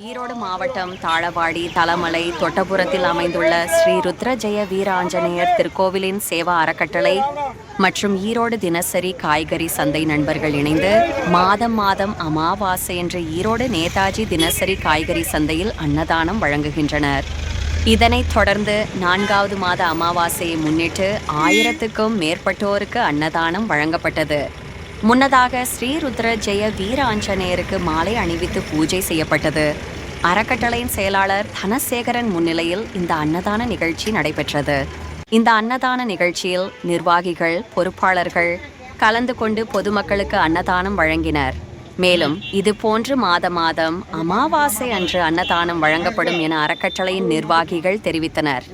ஈரோடு மாவட்டம் தாழவாடி தலமலை தொட்டபுரத்தில் அமைந்துள்ள ஸ்ரீ ருத்ரஜெய வீர ஆஞ்சநேயர் திருக்கோவிலின் சேவா அறக்கட்டளை மற்றும் ஈரோடு தினசரி காய்கறி சந்தை நண்பர்கள் இணைந்து மாதம் அமாவாசை என்ற ஈரோடு நேதாஜி தினசரி காய்கறி சந்தையில் அன்னதானம் வழங்குகின்றனர். இதனைத் தொடர்ந்து 4வது மாத அமாவாசையை முன்னிட்டு 1000க்கும் மேற்பட்டோருக்கு அன்னதானம் வழங்கப்பட்டது. முன்னதாக ஸ்ரீ ருத்ர ஜெய வீர ஆஞ்சநேயருக்கு மாலை அணிவித்து பூஜை செய்யப்பட்டது. அறக்கட்டளையின் செயலாளர் தனசேகரன் முன்னிலையில் இந்த அன்னதான நிகழ்ச்சி நடைபெற்றது. இந்த அன்னதான நிகழ்ச்சியில் நிர்வாகிகள், பொறுப்பாளர்கள் கலந்து கொண்டு பொதுமக்களுக்கு அன்னதானம் வழங்கினர். மேலும் இதுபோன்று மாதம் அமாவாசை அன்று அன்னதானம் வழங்கப்படும் என அறக்கட்டளையின் நிர்வாகிகள் தெரிவித்தனர்.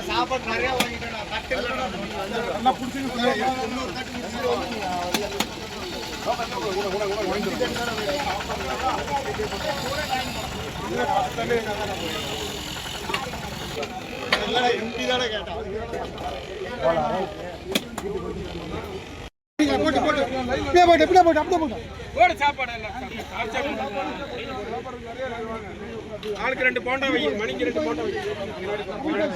சாப்பாடு நிறைய வாங்கிட்டேன். ஆளுக்கு 2 போண்டா வை, மணிக்கு 2 போண்டா வை.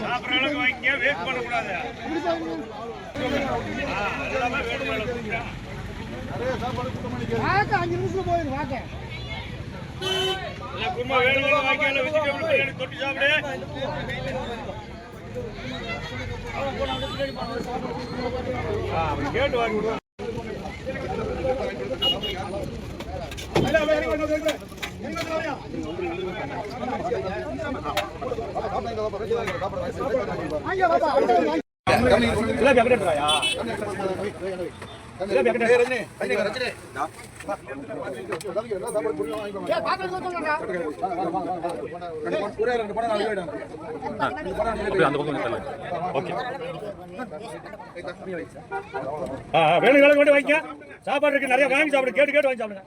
சாப்பிட்ற அளவுக்கு வாங்கிக்க, வேஸ்ட் பண்ணக்கூடாது. வாக்க 5 நிமிஷத்துல போயிரு. வாக்க குருமா வேணுங்களா வாங்கிக்கல, வெஜிடபிள் பிரியாணி தொட்டு சாப்பிடு. கேட்டு வாங்கி விடு. வேணுங்களுக்கு மட்டும் வாங்கிக்க. சாப்பாடு இருக்கு, நிறைய வாங்கி சாப்பிடு. கேட்டு வாங்கி சாப்பிடுங்க.